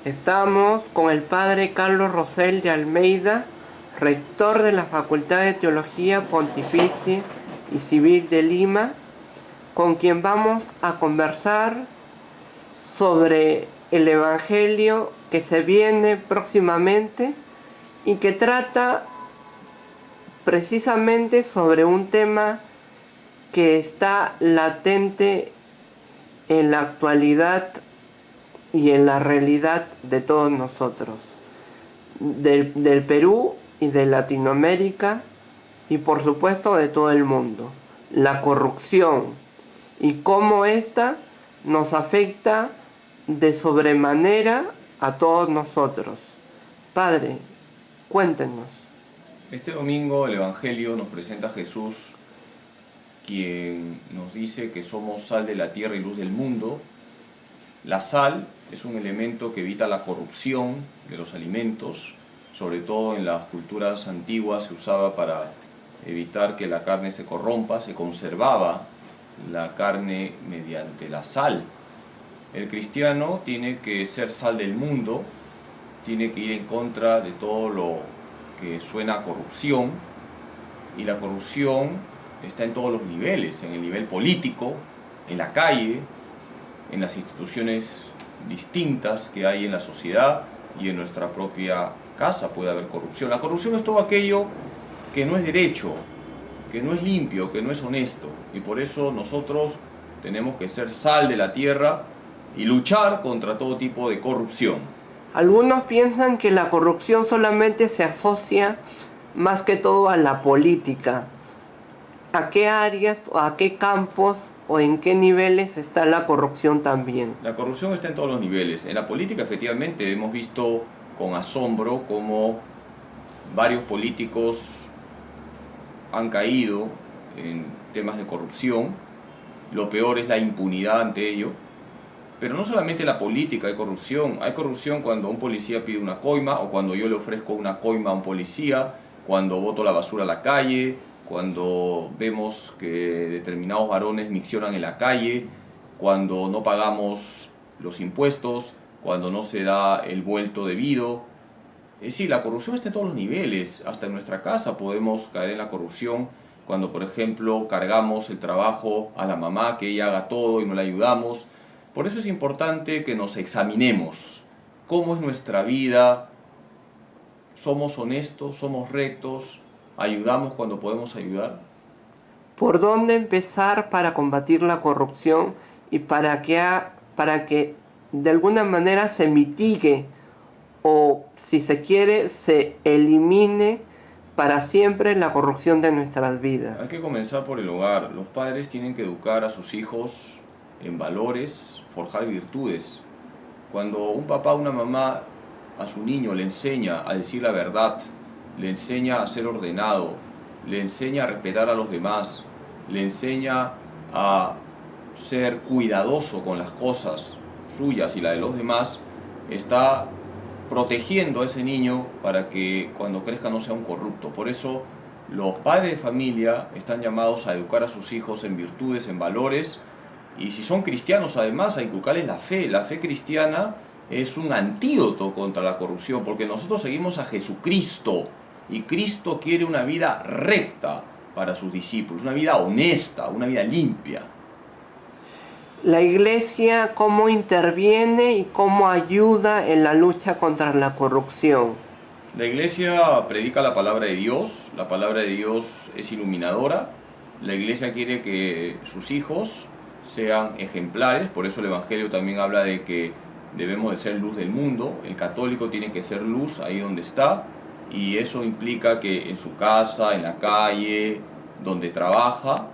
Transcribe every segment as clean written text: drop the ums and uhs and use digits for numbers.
Estamos con el padre Carlos Rosell de Almeida, rector de la Facultad de Teología Pontificia y Civil de Lima, con quien vamos a conversar sobre el Evangelio que se viene próximamente y que trata precisamente sobre un tema que está latente en la actualidad y en la realidad de todos nosotros, del Perú y de Latinoamérica y por supuesto de todo el mundo. La corrupción y cómo ésta nos afecta de sobremanera a todos nosotros. Padre, cuéntenos. Este domingo el Evangelio nos presenta a Jesús, quien nos dice que somos sal de la tierra y luz del mundo. La sal es un elemento que evita la corrupción de los alimentos, sobre todo en las culturas antiguas se usaba para evitar que la carne se corrompa, se conservaba la carne mediante la sal. El cristiano tiene que ser sal del mundo, tiene que ir en contra de todo lo que suena a corrupción, y la corrupción está en todos los niveles, en el nivel político, en la calle, en las instituciones distintas que hay en la sociedad y en nuestra propia casa puede haber corrupción. La corrupción es todo aquello que no es derecho, que no es limpio, que no es honesto, y por eso nosotros tenemos que ser sal de la tierra y luchar contra todo tipo de corrupción. Algunos piensan que la corrupción solamente se asocia más que todo a la política. ¿A qué áreas o a qué campos o en qué niveles está la corrupción también? La corrupción está en todos los niveles. En la política, efectivamente, hemos visto con asombro cómo varios políticos han caído en temas de corrupción. Lo peor es la impunidad ante ello. Pero no solamente en la política hay corrupción cuando un policía pide una coima, o cuando yo le ofrezco una coima a un policía, cuando boto la basura a la calle, cuando vemos que determinados varones miccionan en la calle, cuando no pagamos los impuestos, cuando no se da el vuelto debido. Es decir, la corrupción está en todos los niveles. Hasta en nuestra casa podemos caer en la corrupción cuando, por ejemplo, cargamos el trabajo a la mamá, que ella haga todo y no le ayudamos. Por eso es importante que nos examinemos. ¿Cómo es nuestra vida? ¿Somos honestos? ¿Somos rectos? ¿Ayudamos cuando podemos ayudar? ¿Por dónde empezar para combatir la corrupción y para que de alguna manera se mitigue o, si se quiere, se elimine para siempre la corrupción de nuestras vidas? Hay que comenzar por el hogar. Los padres tienen que educar a sus hijos en valores, forjar virtudes. Cuando un papá o una mamá a su niño le enseña a decir la verdad, le enseña a ser ordenado, le enseña a respetar a los demás, le enseña a ser cuidadoso con las cosas suyas y la de los demás, está protegiendo a ese niño para que cuando crezca no sea un corrupto. Por eso los padres de familia están llamados a educar a sus hijos en virtudes, en valores, y si son cristianos además a inculcarles la fe. La fe cristiana es un antídoto contra la corrupción, porque nosotros seguimos a Jesucristo y Cristo quiere una vida recta para sus discípulos, una vida honesta, una vida limpia. La Iglesia, ¿cómo interviene y cómo ayuda en la lucha contra la corrupción? La Iglesia predica la palabra de Dios es iluminadora. La Iglesia quiere que sus hijos sean ejemplares, por eso el Evangelio también habla de que debemos de ser luz del mundo. El católico tiene que ser luz ahí donde está, y eso implica que en su casa, en la calle, donde trabaja,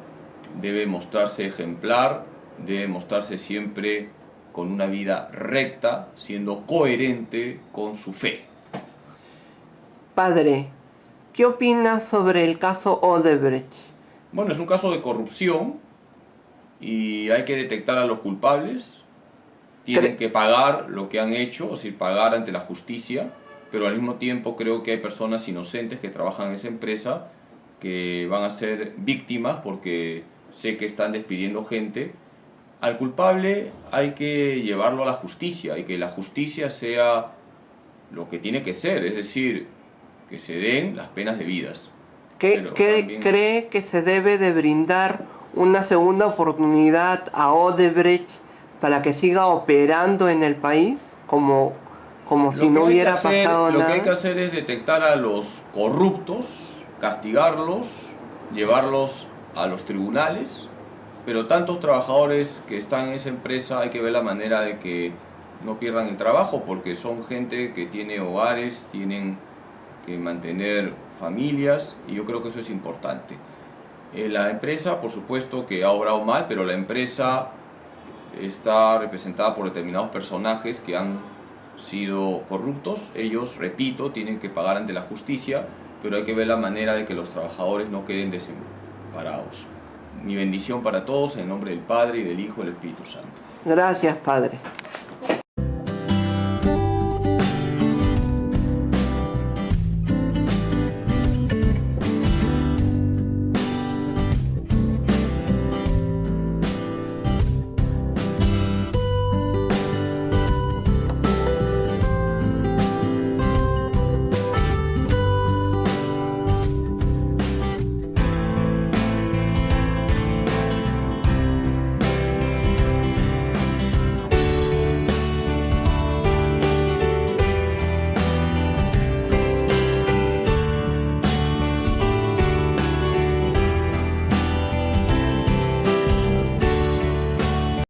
debe mostrarse ejemplar, debe mostrarse siempre con una vida recta, siendo coherente con su fe. Padre, ¿qué opinas sobre el caso Odebrecht? Bueno, es un caso de corrupción y hay que detectar a los culpables. Tienen que pagar lo que han hecho, es decir, pagar ante la justicia, pero al mismo tiempo creo que hay personas inocentes que trabajan en esa empresa que van a ser víctimas porque sé que están despidiendo gente. al culpable hay que llevarlo a la justicia y que la justicia sea lo que tiene que ser, es decir, que se den las penas debidas. ¿Qué Pero también- cree que se debe de brindar una segunda oportunidad a Odebrecht para que siga operando en el país como si no hubiera pasado Lo nada? que hay que hacer es detectar a los corruptos, castigarlos, llevarlos a los tribunales, pero tantos trabajadores que están en esa empresa hay que ver la manera de que no pierdan el trabajo, porque son gente que tiene hogares, tienen que mantener familias, y yo creo que eso es importante. La empresa, por supuesto que ha obrado mal, pero la empresa está representada por determinados personajes que han sido corruptos. Ellos, repito, tienen que pagar ante la justicia, pero hay que ver la manera de que los trabajadores no queden desamparados. Mi bendición para todos en el nombre del Padre, y del Hijo y del Espíritu Santo. Gracias, Padre.